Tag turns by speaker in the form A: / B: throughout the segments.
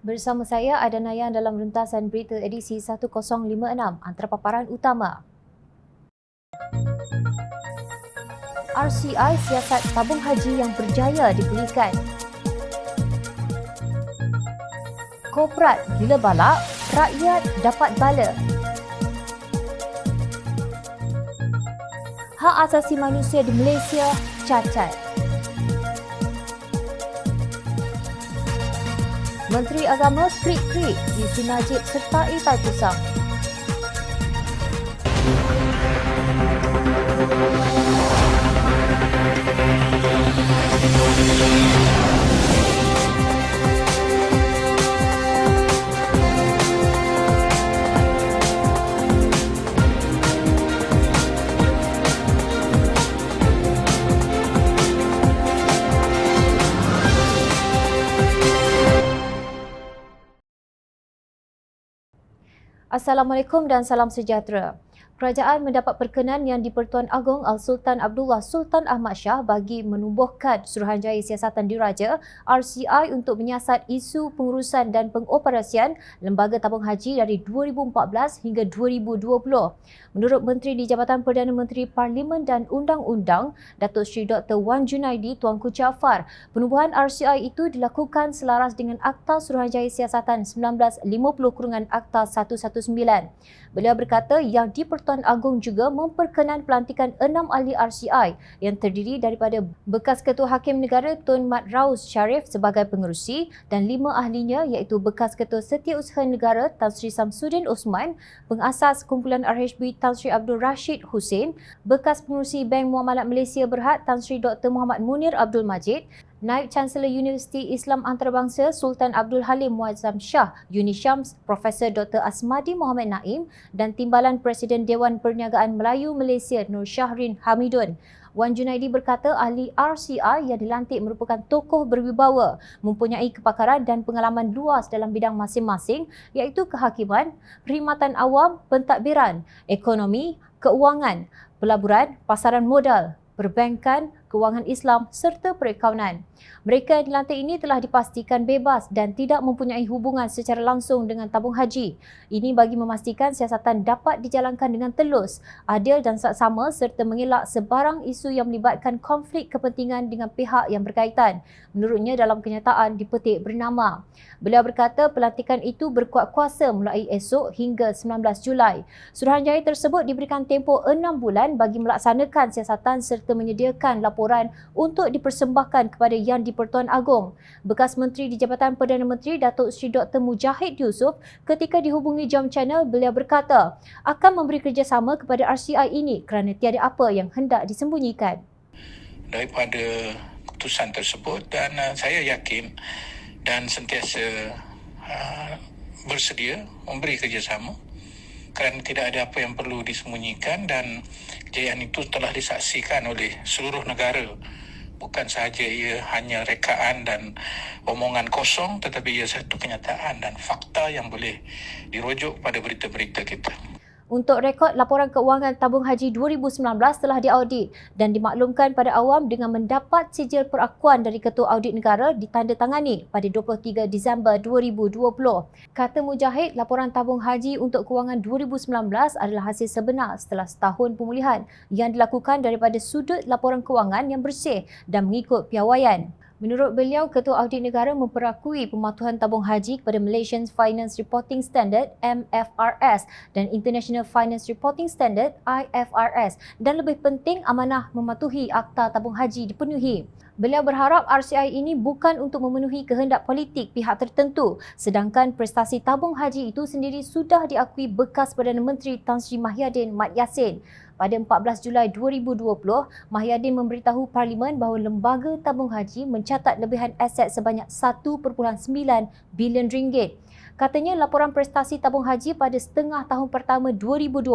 A: Bersama saya Ada Nayan dalam rentasan berita edisi 1056 antara paparan utama. RCI siasat tabung haji yang berjaya dipulihkan. Korporat gila balak, rakyat dapat bala. Hak asasi manusia di Malaysia cacat. Menteri Agama krik-krik isu Najib sertai Taipusam. Assalamualaikum dan salam sejahtera. Kerajaan mendapat perkenan Yang di-Pertuan Agong Al-Sultan Abdullah Sultan Ahmad Shah bagi menubuhkan Suruhanjaya Siasatan Diraja RCI untuk menyiasat isu pengurusan dan pengoperasian Lembaga Tabung Haji dari 2014 hingga 2020. Menurut Menteri di Jabatan Perdana Menteri Parlimen dan Undang-Undang, Datuk Seri Dr. Wan Junaidi Tuanku Jaafar, penubuhan RCI itu dilakukan selaras dengan Akta Suruhanjaya Siasatan 1950-Akta 119. Beliau berkata Yang di-Pertuan Agong juga memperkenan pelantikan 6 ahli RCI yang terdiri daripada bekas Ketua Hakim Negara Tun Mat Raus Sharif sebagai pengerusi dan 5 ahlinya iaitu bekas Ketua Setiausaha Negara Tan Sri Samsudin Osman, pengasas kumpulan RHB Tan Sri Abdul Rashid Hussein, bekas pengerusi Bank Muamalat Malaysia Berhad Tan Sri Dr. Muhammad Munir Abdul Majid, Naib Chancellor Universiti Islam Antarabangsa Sultan Abdul Halim Muazzam Shah UniSyams Profesor Dr. Asmadi Mohamed Naim dan Timbalan Presiden Dewan Perniagaan Melayu Malaysia Nur Syahrin Hamidun. Wan Junaidi berkata ahli RCI yang dilantik merupakan tokoh berwibawa, mempunyai kepakaran dan pengalaman luas dalam bidang masing-masing iaitu kehakiman, perkhidmatan awam, pentadbiran, ekonomi, keuangan, pelaburan, pasaran modal, perbankan, kewangan Islam serta perakaunan. Mereka yang dilantik ini telah dipastikan bebas dan tidak mempunyai hubungan secara langsung dengan tabung haji. Ini bagi memastikan siasatan dapat dijalankan dengan telus, adil dan saksama serta mengelak sebarang isu yang melibatkan konflik kepentingan dengan pihak yang berkaitan. Menurutnya dalam kenyataan dipetik bernama. Beliau berkata pelantikan itu berkuat kuasa mulai esok hingga 19 Julai. Suruhanjaya tersebut diberikan tempoh 6 bulan bagi melaksanakan siasatan serta menyediakan laporan untuk dipersembahkan kepada Yang di-Pertuan Agong. Bekas Menteri di Jabatan Perdana Menteri Datuk Seri Dr. Mujahid Yusof ketika dihubungi Jam Channel, beliau berkata akan memberi kerjasama kepada RCI ini kerana tiada apa yang hendak disembunyikan.
B: Daripada keputusan tersebut dan saya yakin dan sentiasa bersedia memberi kerjasama kerana tidak ada apa yang perlu disembunyikan dan kejayaan itu telah disaksikan oleh seluruh negara. Bukan sahaja ia hanya rekaan dan omongan kosong tetapi ia satu kenyataan dan fakta yang boleh dirujuk pada berita-berita kita.
A: Untuk rekod laporan keuangan tabung haji 2019 telah diaudit dan dimaklumkan pada awam dengan mendapat sijil perakuan dari Ketua Audit Negara ditandatangani pada 23 Disember 2020. Kata Mujahid, laporan tabung haji untuk keuangan 2019 adalah hasil sebenar setelah setahun pemulihan yang dilakukan daripada sudut laporan keuangan yang bersih dan mengikut piawaian. Menurut beliau, Ketua Audit Negara memperakui pematuhan tabung haji kepada Malaysian Finance Reporting Standard MFRS dan International Finance Reporting Standard IFRS dan lebih penting amanah mematuhi Akta Tabung Haji dipenuhi. Beliau berharap RCI ini bukan untuk memenuhi kehendak politik pihak tertentu sedangkan prestasi tabung haji itu sendiri sudah diakui bekas Perdana Menteri Tan Sri Mahyadin Mat Yassin. Pada 14 Julai 2020, Mahyadin memberitahu Parlimen bahawa lembaga tabung haji mencatat lebihan aset sebanyak 1.9 bilion ringgit. Katanya laporan prestasi tabung haji pada setengah tahun pertama 2020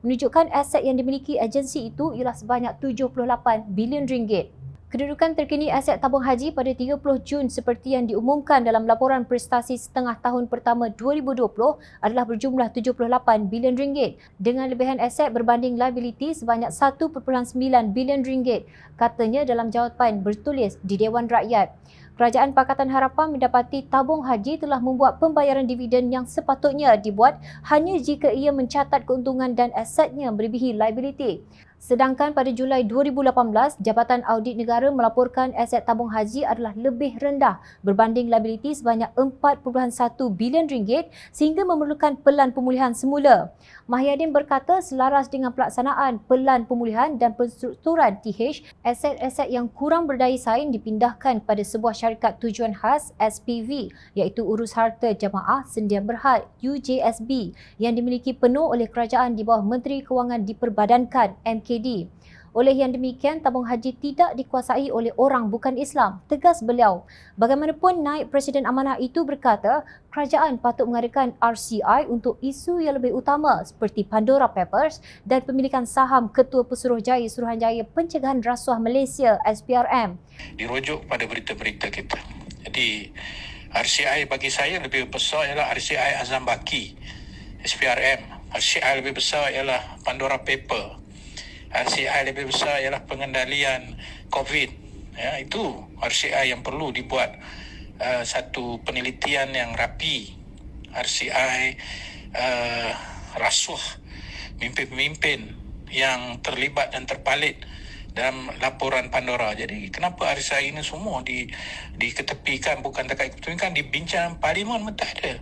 A: menunjukkan aset yang dimiliki agensi itu ialah sebanyak 78 bilion ringgit. Kedudukan terkini aset tabung haji pada 30 Jun seperti yang diumumkan dalam laporan prestasi setengah tahun pertama 2020 adalah berjumlah 78 bilion ringgit dengan lebihan aset berbanding liability sebanyak 1.9 bilion ringgit, katanya dalam jawapan bertulis di Dewan Rakyat. Kerajaan Pakatan Harapan mendapati tabung haji telah membuat pembayaran dividen yang sepatutnya dibuat hanya jika ia mencatat keuntungan dan asetnya melebihi liability. Sedangkan pada Julai 2018, Jabatan Audit Negara melaporkan aset tabung haji adalah lebih rendah berbanding liability sebanyak 4.1 bilion ringgit sehingga memerlukan pelan pemulihan semula. Mahyadin berkata selaras dengan pelaksanaan pelan pemulihan dan penstrukturan TH, aset-aset yang kurang berdaya saing dipindahkan kepada sebuah syarikat tujuan khas SPV iaitu Urus Harta Jamaah Sendian Berhad UJSB yang dimiliki penuh oleh kerajaan di bawah Menteri Kewangan Diperbadankan MKD. Oleh yang demikian, tabung haji tidak dikuasai oleh orang bukan Islam, tegas beliau. Bagaimanapun, Naib Presiden Amanah itu berkata, kerajaan patut mengadakan RCI untuk isu yang lebih utama seperti Pandora Papers dan pemilikan saham Ketua Pesuruhjaya Suruhanjaya Pencegahan Rasuah Malaysia SPRM.
B: Dirujuk pada berita-berita kita. Jadi, RCI bagi saya lebih besar ialah RCI Azam Baki, SPRM. RCI lebih besar ialah Pandora Paper. RCI lebih besar ialah pengendalian COVID. Ya, itu RCI yang perlu dibuat satu penelitian yang rapi. RCI rasuah pemimpin-pemimpin yang terlibat dan terpalit dalam laporan Pandora. Jadi kenapa RCI ini semua diketepikan, bukan dekat ketepikan, dibincang Parlimen pun tak ada.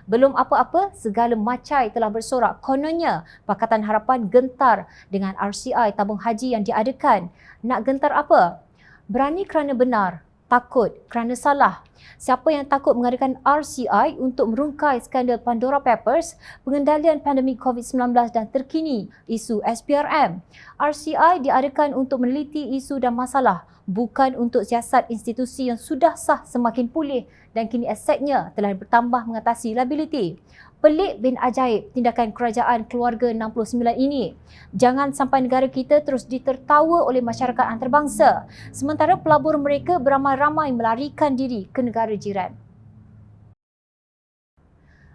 A: Belum apa-apa, segala macai telah bersorak. Kononnya, Pakatan Harapan gentar dengan RCI tabung haji yang diadakan. Nak gentar apa? Berani kerana benar, takut kerana salah. Siapa yang takut mengadakan RCI untuk merungkai skandal Pandora Papers, pengendalian pandemik COVID-19 dan terkini isu SPRM. RCI diadakan untuk meneliti isu dan masalah, bukan untuk siasat institusi yang sudah sah semakin pulih dan kini asetnya telah bertambah mengatasi liability. Pelik bin ajaib tindakan kerajaan keluarga 69 ini. Jangan sampai negara kita terus ditertawa oleh masyarakat antarabangsa, sementara pelabur mereka beramai-ramai melarikan diri ke negara jiran.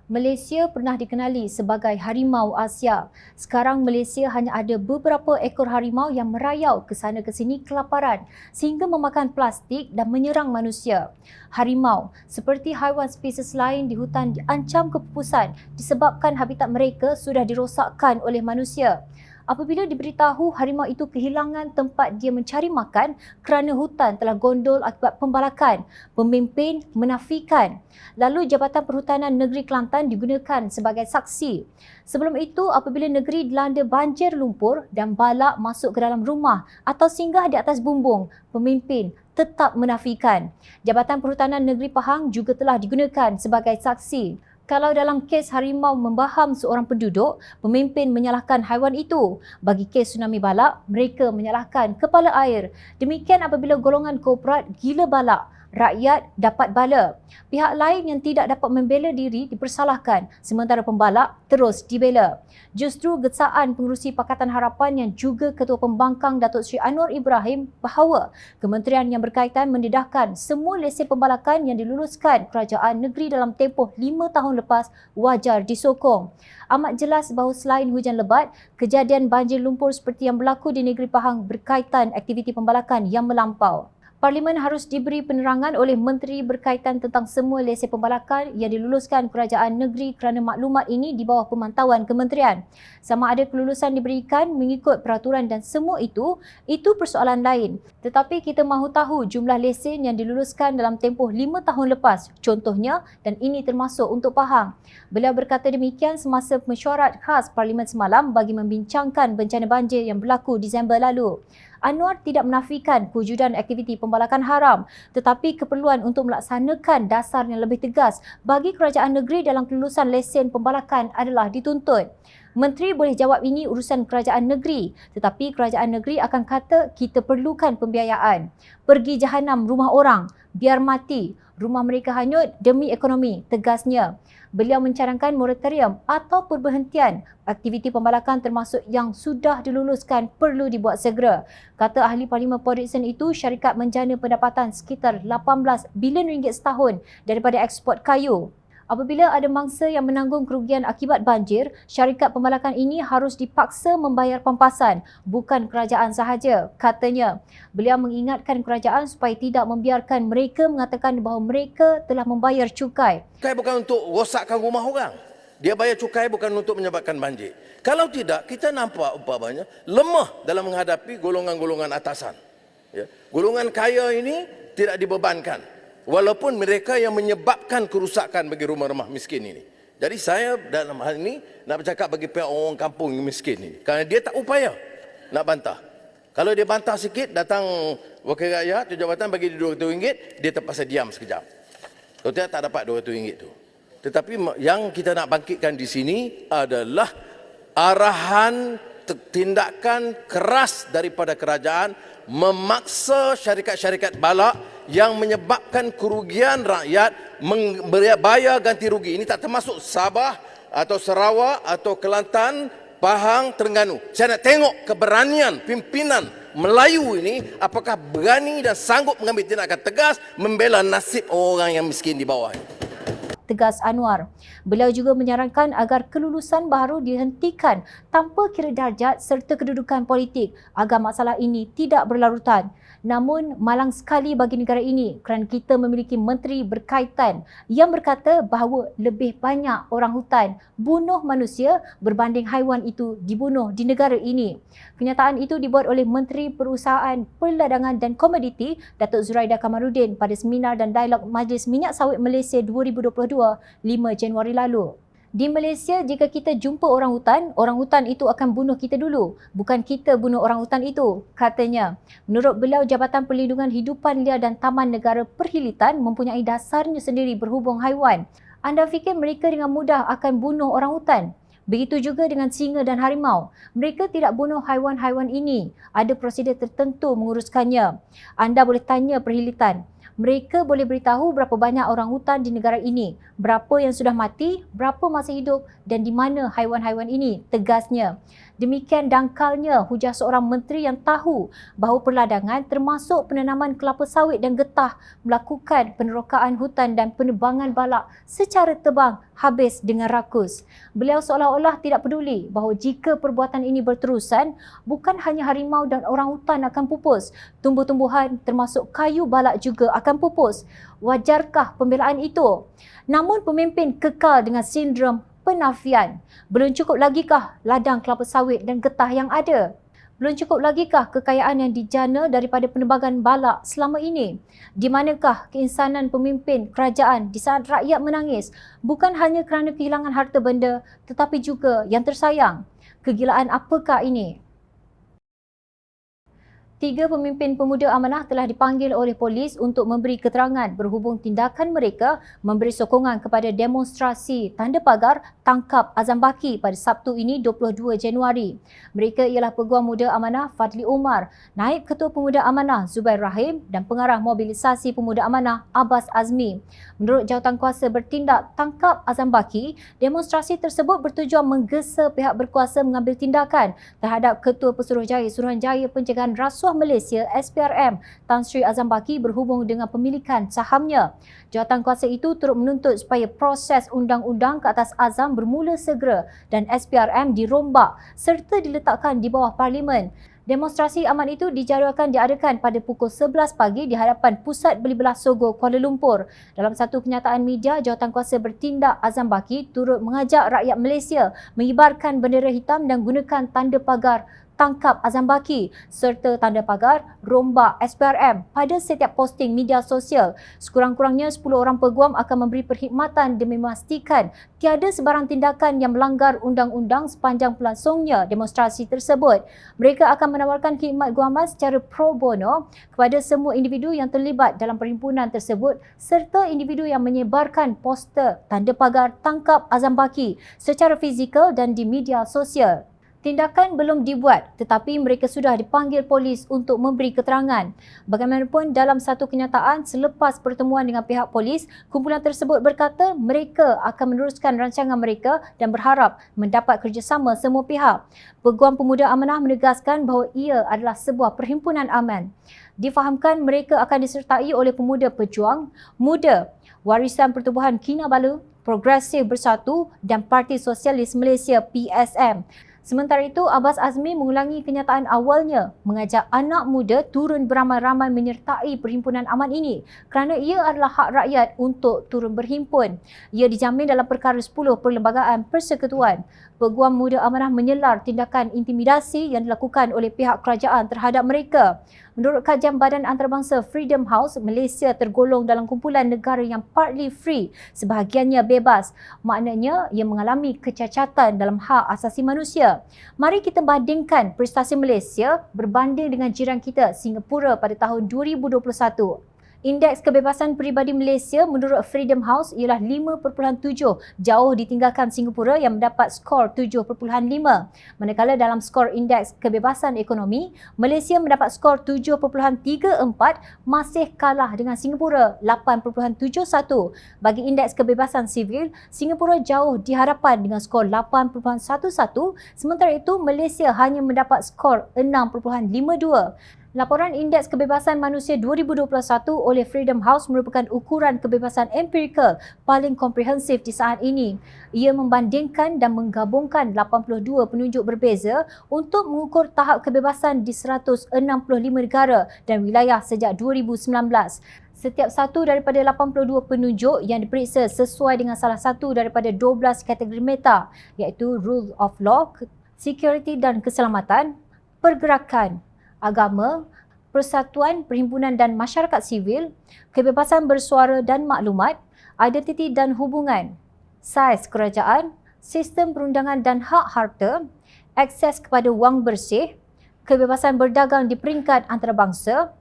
A: Malaysia pernah dikenali sebagai harimau Asia. Sekarang Malaysia hanya ada beberapa ekor harimau yang merayau ke sana ke sini kelaparan sehingga memakan plastik dan menyerang manusia. Harimau seperti haiwan spesies lain di hutan diancam kepupusan disebabkan habitat mereka sudah dirosakkan oleh manusia. Apabila diberitahu harimau itu kehilangan tempat dia mencari makan kerana hutan telah gondol akibat pembalakan, pemimpin menafikan. Lalu Jabatan Perhutanan Negeri Kelantan digunakan sebagai saksi. Sebelum itu, apabila negeri dilanda banjir lumpur dan balak masuk ke dalam rumah atau singgah di atas bumbung, pemimpin tetap menafikan. Jabatan Perhutanan Negeri Pahang juga telah digunakan sebagai saksi. Kalau dalam kes harimau membaham seorang penduduk, pemimpin menyalahkan haiwan itu. Bagi kes tsunami balak, mereka menyalahkan kepala air. Demikian apabila golongan korporat gila balak, rakyat dapat bala. Pihak lain yang tidak dapat membela diri dipersalahkan, sementara pembalak terus dibela. Justru gesaan pengerusi Pakatan Harapan yang juga Ketua Pembangkang Datuk Seri Anwar Ibrahim bahawa kementerian yang berkaitan mendedahkan semua lesen pembalakan yang diluluskan kerajaan negeri dalam tempoh 5 tahun lepas wajar disokong. Amat jelas bahawa selain hujan lebat, kejadian banjir lumpur seperti yang berlaku di negeri Pahang berkaitan aktiviti pembalakan yang melampau. Parlimen harus diberi penerangan oleh menteri berkaitan tentang semua lesen pembalakan yang diluluskan kerajaan negeri kerana maklumat ini di bawah pemantauan kementerian. Sama ada kelulusan diberikan mengikut peraturan dan semua itu persoalan lain. Tetapi kita mahu tahu jumlah lesen yang diluluskan dalam tempoh 5 tahun lepas, contohnya, dan ini termasuk untuk Pahang. Beliau berkata demikian semasa mesyuarat khas Parlimen semalam bagi membincangkan bencana banjir yang berlaku Disember lalu. Anwar tidak menafikan kewujudan aktiviti pembalakan haram, tetapi keperluan untuk melaksanakan dasar yang lebih tegas bagi kerajaan negeri dalam kelulusan lesen pembalakan adalah dituntut. Menteri boleh jawab ini urusan kerajaan negeri, tetapi kerajaan negeri akan kata kita perlukan pembiayaan. Pergi jahanam rumah orang, biar mati. Rumah mereka hanyut demi ekonomi, tegasnya. Beliau mencadangkan moratorium atau perberhentian aktiviti pembalakan termasuk yang sudah diluluskan perlu dibuat segera. Kata ahli Parlimen Port Dickson itu, syarikat menjana pendapatan sekitar 18 bilion ringgit setahun daripada ekspor kayu. Apabila ada mangsa yang menanggung kerugian akibat banjir, syarikat pembalakan ini harus dipaksa membayar pampasan, bukan kerajaan sahaja, katanya. Beliau mengingatkan kerajaan supaya tidak membiarkan mereka mengatakan bahawa mereka telah membayar cukai.
C: Cukai bukan untuk rosakkan rumah orang. Dia bayar cukai bukan untuk menyebabkan banjir. Kalau tidak, kita nampak umpamanya lemah dalam menghadapi golongan-golongan atasan. Ya. Golongan kaya ini tidak dibebankan. Walaupun mereka yang menyebabkan kerusakan bagi rumah-rumah miskin ini. Jadi saya dalam hal ini nak bercakap bagi pihak orang kampung yang miskin ini. Kerana dia tak upaya nak bantah. Kalau dia bantah sikit, datang wakil rakyat, jabatan bagi dia RM200, dia terpaksa diam sekejap. Kalau tidak, tak dapat RM200 itu. Tetapi yang kita nak bangkitkan di sini adalah arahan tindakan keras daripada kerajaan memaksa syarikat-syarikat balak yang menyebabkan kerugian rakyat bayar ganti rugi. Ini tak termasuk Sabah atau Sarawak atau Kelantan, Pahang, Terengganu. Saya nak tengok keberanian pimpinan Melayu ini apakah berani dan sanggup mengambil tindakan tegas membela nasib orang yang miskin di bawah ini.
A: Tegas Anwar. Beliau juga menyarankan agar kelulusan baharu dihentikan tanpa kira darjat serta kedudukan politik agar masalah ini tidak berlarutan. Namun malang sekali bagi negara ini kerana kita memiliki menteri berkaitan yang berkata bahawa lebih banyak orang hutan bunuh manusia berbanding haiwan itu dibunuh di negara ini. Kenyataan itu dibuat oleh Menteri Perusahaan Perdagangan dan Komoditi Datuk Zuraidah Kamaruddin pada seminar dan dialog Majlis Minyak Sawit Malaysia 2022 5 Januari lalu. Di Malaysia, jika kita jumpa orang hutan itu akan bunuh kita dulu. Bukan kita bunuh orang hutan itu, katanya. Menurut beliau, Jabatan Perlindungan Hidupan Liar dan Taman Negara Perhilitan mempunyai dasarnya sendiri berhubung haiwan. Anda fikir mereka dengan mudah akan bunuh orang hutan? Begitu juga dengan singa dan harimau. Mereka tidak bunuh haiwan-haiwan ini. Ada prosedur tertentu menguruskannya. Anda boleh tanya Perhilitan. Mereka boleh beritahu berapa banyak orang hutan di negara ini, berapa yang sudah mati, berapa masih hidup dan di mana haiwan-haiwan ini, tegasnya. Demikian dangkalnya hujah seorang menteri yang tahu bahawa perladangan termasuk penanaman kelapa sawit dan getah melakukan penerokaan hutan dan penebangan balak secara tebang habis dengan rakus. Beliau seolah-olah tidak peduli bahawa jika perbuatan ini berterusan, bukan hanya harimau dan orang hutan akan pupus, tumbuh-tumbuhan termasuk kayu balak juga akan pupus. Wajarkah pembelaan itu? Namun pemimpin kekal dengan sindrom penafian. Belum cukup lagikah ladang kelapa sawit dan getah yang ada? Belum cukup lagikah kekayaan yang dijana daripada penebangan balak selama ini? Di manakah keinsanan pemimpin kerajaan di saat rakyat menangis? Bukan hanya kerana kehilangan harta benda, tetapi juga yang tersayang. Kegilaan apakah ini? 3 pemimpin pemuda amanah telah dipanggil oleh polis untuk memberi keterangan berhubung tindakan mereka memberi sokongan kepada demonstrasi tanda pagar tangkap Azam Baki pada Sabtu ini 22 Januari. Mereka ialah Peguam Muda Amanah Fadli Umar, Naib Ketua Pemuda Amanah Zubair Rahim dan Pengarah Mobilisasi Pemuda Amanah Abbas Azmi. Menurut jawatankuasa bertindak tangkap Azam Baki, demonstrasi tersebut bertujuan menggesa pihak berkuasa mengambil tindakan terhadap Ketua Pesuruhjaya Suruhanjaya Pencegahan Rasuah Malaysia SPRM Tan Sri Azam Baki berhubung dengan pemilikan sahamnya. Jawatankuasa itu turut menuntut supaya proses undang-undang ke atas Azam bermula segera dan SPRM dirombak serta diletakkan di bawah Parlimen. Demonstrasi aman itu dijadualkan diadakan pada pukul 11 pagi di hadapan Pusat Beli Belah Sogo, Kuala Lumpur. Dalam satu kenyataan media, jawatankuasa bertindak Azam Baki turut mengajak rakyat Malaysia mengibarkan bendera hitam dan gunakan tanda pagar tangkap Azam Baki serta tanda pagar rombak SPRM pada setiap posting media sosial. Sekurang-kurangnya 10 orang peguam akan memberi perkhidmatan demi memastikan tiada sebarang tindakan yang melanggar undang-undang sepanjang berlangsungnya demonstrasi tersebut. Mereka akan menawarkan khidmat guaman secara pro bono kepada semua individu yang terlibat dalam perhimpunan tersebut serta individu yang menyebarkan poster tanda pagar tangkap Azam Baki secara fizikal dan di media sosial. Tindakan belum dibuat tetapi mereka sudah dipanggil polis untuk memberi keterangan. Bagaimanapun dalam satu kenyataan selepas pertemuan dengan pihak polis, kumpulan tersebut berkata mereka akan meneruskan rancangan mereka dan berharap mendapat kerjasama semua pihak. Peguam Pemuda Amanah menegaskan bahawa ia adalah sebuah perhimpunan aman. Difahamkan mereka akan disertai oleh pemuda pejuang, muda, warisan Pertubuhan Kinabalu, Progresif Bersatu dan Parti Sosialis Malaysia PSM. Sementara itu, Abbas Azmi mengulangi kenyataan awalnya mengajak anak muda turun beramai-ramai menyertai perhimpunan aman ini kerana ia adalah hak rakyat untuk turun berhimpun. Ia dijamin dalam perkara 10 Perlembagaan Persekutuan. Peguam Muda Amanah menyelar tindakan intimidasi yang dilakukan oleh pihak kerajaan terhadap mereka. Menurut kajian Badan Antarabangsa Freedom House, Malaysia tergolong dalam kumpulan negara yang partly free, sebahagiannya bebas. Maknanya ia mengalami kecacatan dalam hak asasi manusia. Mari kita bandingkan prestasi Malaysia berbanding dengan jiran kita Singapura pada tahun 2021. Indeks kebebasan peribadi Malaysia menurut Freedom House ialah 5.7, jauh ditinggalkan Singapura yang mendapat skor 7.5. Manakala dalam skor indeks kebebasan ekonomi, Malaysia mendapat skor 7.34, masih kalah dengan Singapura 8.71. Bagi indeks kebebasan sivil, Singapura jauh di hadapan dengan skor 8.11, sementara itu Malaysia hanya mendapat skor 6.52. Laporan Indeks Kebebasan Manusia 2021 oleh Freedom House merupakan ukuran kebebasan empirikal paling komprehensif di saat ini. Ia membandingkan dan menggabungkan 82 penunjuk berbeza untuk mengukur tahap kebebasan di 165 negara dan wilayah sejak 2019. Setiap satu daripada 82 penunjuk yang diperiksa sesuai dengan salah satu daripada 12 kategori meta, iaitu Rule of Law, Security dan Keselamatan, Pergerakan, Agama, Persatuan, Perhimpunan dan Masyarakat Sivil, Kebebasan Bersuara dan Maklumat, Identiti dan Hubungan, Saiz Kerajaan, Sistem Perundangan dan Hak Harta, Akses kepada Wang Bersih, Kebebasan Berdagang di peringkat antarabangsa,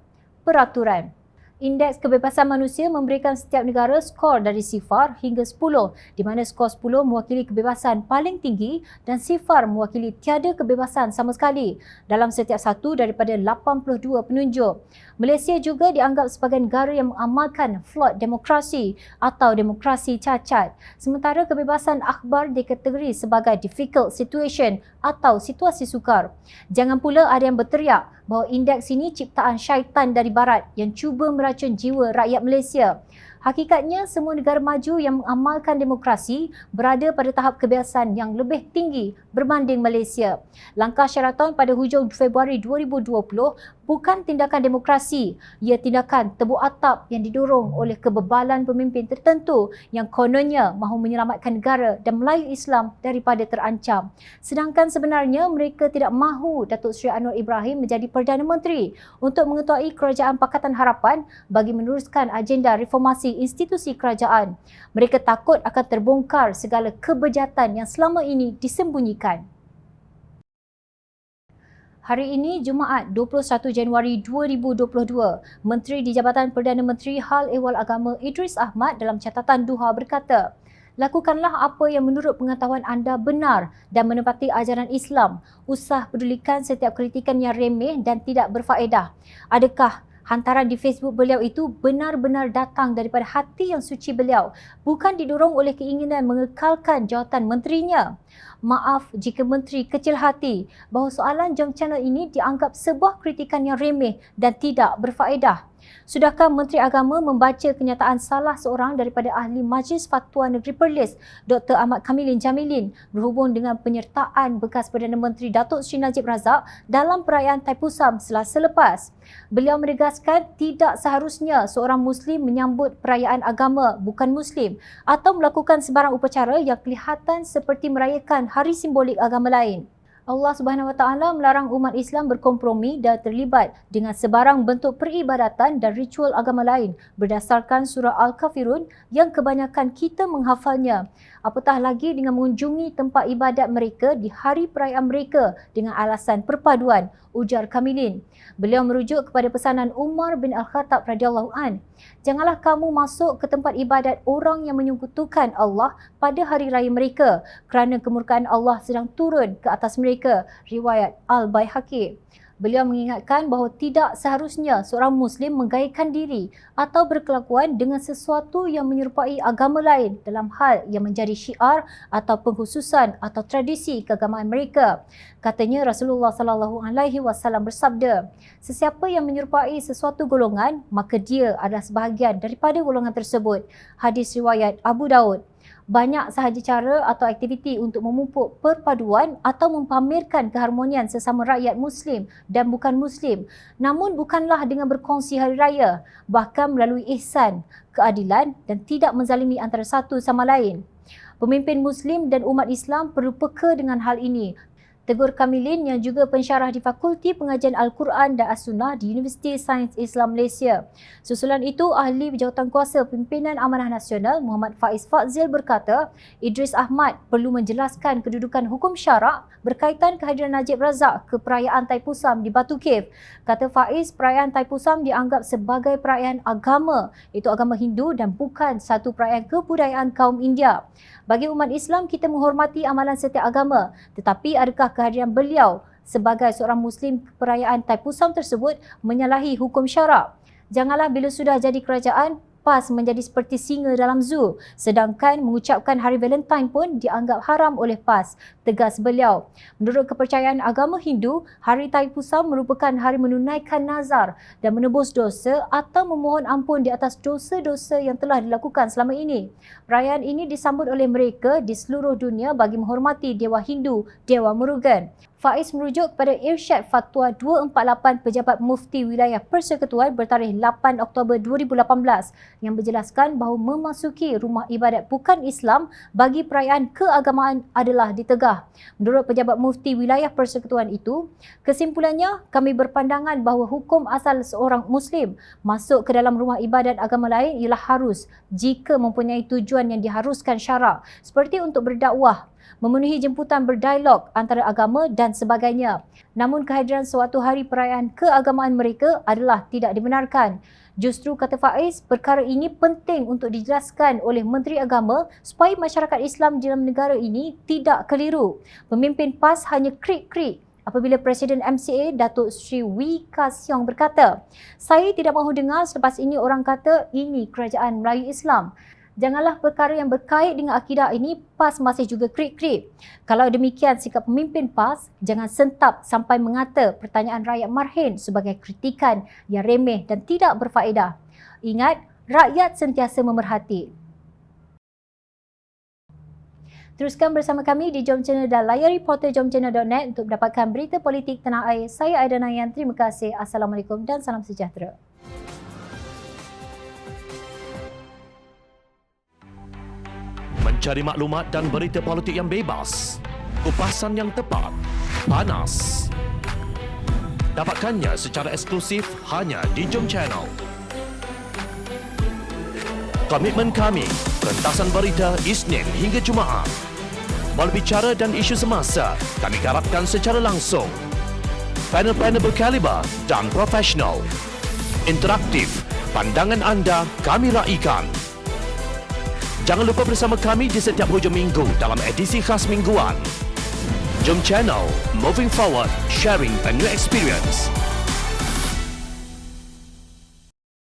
A: Peraturan. Indeks Kebebasan Manusia memberikan setiap negara skor dari 0 hingga 10, di mana skor 10 mewakili kebebasan paling tinggi dan 0 mewakili tiada kebebasan sama sekali dalam setiap satu daripada 82 penunjuk. Malaysia juga dianggap sebagai negara yang mengamalkan flawed demokrasi atau demokrasi cacat, sementara kebebasan akhbar dikategori sebagai difficult situation atau situasi sukar. Jangan pula ada yang berteriak bahawa indeks ini ciptaan syaitan dari barat yang cuba meracun jiwa rakyat Malaysia. Hakikatnya, semua negara maju yang mengamalkan demokrasi berada pada tahap kebebasan yang lebih tinggi berbanding Malaysia. Langkah Sheraton pada hujung Februari 2020 bukan tindakan demokrasi, ia tindakan tebuk atap yang didorong oleh kebebalan pemimpin tertentu yang kononnya mahu menyelamatkan negara dan Melayu Islam daripada terancam. Sedangkan sebenarnya mereka tidak mahu Datuk Seri Anwar Ibrahim menjadi Perdana Menteri untuk mengetuai Kerajaan Pakatan Harapan bagi meneruskan agenda reformasi institusi kerajaan. Mereka takut akan terbongkar segala kebejatan yang selama ini disembunyikan. Hari ini, Jumaat 21 Januari 2022, Menteri di Jabatan Perdana Menteri Hal Ehwal Agama Idris Ahmad dalam catatan duha berkata, "Lakukanlah apa yang menurut pengetahuan anda benar dan menepati ajaran Islam. Usah pedulikan setiap kritikan yang remeh dan tidak berfaedah. Adakah hantaran di Facebook beliau itu benar-benar datang daripada hati yang suci beliau, bukan didorong oleh keinginan mengekalkan jawatan menterinya? Maaf jika menteri kecil hati bahawa soalan Jom Channel ini dianggap sebuah kritikan yang remeh dan tidak berfaedah. Sudahkah Menteri Agama membaca kenyataan salah seorang daripada ahli Majlis Fatwa Negeri Perlis, Dr. Ahmad Kamilin Jamilin, berhubung dengan penyertaan bekas Perdana Menteri Datuk Seri Najib Razak dalam perayaan Taipusam Selasa lepas? Beliau menegaskan tidak seharusnya seorang Muslim menyambut perayaan agama bukan Muslim atau melakukan sebarang upacara yang kelihatan seperti merayakan hari simbolik agama lain. Allah Subhanahu Wa Taala melarang umat Islam berkompromi dan terlibat dengan sebarang bentuk peribadatan dan ritual agama lain berdasarkan surah Al-Kafirun yang kebanyakan kita menghafalnya. Apatah lagi dengan mengunjungi tempat ibadat mereka di hari perayaan mereka dengan alasan perpaduan, ujar Kamilin. Beliau merujuk kepada pesanan Umar bin Al-Khattab radhiyallahu an. Janganlah kamu masuk ke tempat ibadat orang yang menyekutukan Allah pada hari raya mereka kerana kemurkaan Allah sedang turun ke atas mereka. Riwayat Al-Baihaqi. Beliau mengingatkan bahawa tidak seharusnya seorang Muslim menggairkan diri atau berkelakuan dengan sesuatu yang menyerupai agama lain dalam hal yang menjadi syiar atau pengkhususan atau tradisi keagamaan mereka. Katanya Rasulullah SAW bersabda, "Sesiapa yang menyerupai sesuatu golongan, maka dia adalah sebahagian daripada golongan tersebut." Hadis riwayat Abu Daud. Banyak sahaja cara atau aktiviti untuk memupuk perpaduan atau mempamerkan keharmonian sesama rakyat Muslim dan bukan Muslim. Namun bukanlah dengan berkongsi hari raya, bahkan melalui ihsan, keadilan dan tidak menzalimi antara satu sama lain. Pemimpin Muslim dan umat Islam perlu peka dengan hal ini. Tegur Kamilin yang juga pensyarah di Fakulti Pengajian Al-Quran dan As-Sunnah di Universiti Sains Islam Malaysia. Susulan itu, Ahli Berjawatankuasa Pimpinan Amanah Nasional Muhammad Faiz Fadzil berkata, Idris Ahmad perlu menjelaskan kedudukan hukum syarak berkaitan kehadiran Najib Razak ke perayaan Taipusam di Batu Cave. Kata Faiz, perayaan Taipusam dianggap sebagai perayaan agama, iaitu agama Hindu dan bukan satu perayaan kebudayaan kaum India. Bagi umat Islam, kita menghormati amalan setiap agama, tetapi adakah kehadiran beliau sebagai seorang Muslim ke perayaan Taipusam tersebut menyalahi hukum syarak? Janganlah bila sudah jadi kerajaan, PAS menjadi seperti singa dalam zoo, sedangkan mengucapkan hari Valentine pun dianggap haram oleh PAS, tegas beliau. Menurut kepercayaan agama Hindu, hari Taipusam merupakan hari menunaikan nazar dan menebus dosa atau memohon ampun di atas dosa-dosa yang telah dilakukan selama ini. Perayaan ini disambut oleh mereka di seluruh dunia bagi menghormati Dewa Hindu, Dewa Murugan. Faiz merujuk kepada Irsyad Fatwa 248 Pejabat Mufti Wilayah Persekutuan bertarikh 8 Oktober 2018 yang menjelaskan bahawa memasuki rumah ibadat bukan Islam bagi perayaan keagamaan adalah ditegah. Menurut Pejabat Mufti Wilayah Persekutuan itu, kesimpulannya kami berpandangan bahawa hukum asal seorang Muslim masuk ke dalam rumah ibadat agama lain ialah harus jika mempunyai tujuan yang diharuskan syarak seperti untuk berdakwah, memenuhi jemputan berdialog antara agama dan sebagainya. Namun kehadiran suatu hari perayaan keagamaan mereka adalah tidak dibenarkan. Justru kata Faiz, perkara ini penting untuk dijelaskan oleh Menteri Agama supaya masyarakat Islam dalam negara ini tidak keliru. Pemimpin PAS hanya krik-krik apabila Presiden MCA Datuk Sri Wee Ka Siong berkata, saya tidak mahu dengar selepas ini orang kata ini kerajaan Melayu Islam. Janganlah perkara yang berkait dengan akidah ini PAS masih juga krik-krik. Kalau demikian sikap pemimpin PAS, jangan sentap sampai mengata pertanyaan rakyat marhin sebagai kritikan yang remeh dan tidak berfaedah. Ingat, rakyat sentiasa memerhati. Teruskan bersama kami di Jom Channel dan layari portal jomchannel.net untuk mendapatkan berita politik tanah air. Saya Aida Nayan, terima kasih. Assalamualaikum dan salam sejahtera.
D: Mencari maklumat dan berita politik yang bebas, kupasan yang tepat, panas. Dapatkannya secara eksklusif hanya di Jom Channel. Komitmen kami, pentasan berita Isnin hingga Jumaat. Berbicara dan isu semasa, kami garapkan secara langsung. Panel-panel berkaliber dan profesional. Interaktif, pandangan anda kami raikan. Jangan lupa bersama kami di setiap hujung minggu dalam edisi khas mingguan. Jom Channel, moving forward, sharing a new experience.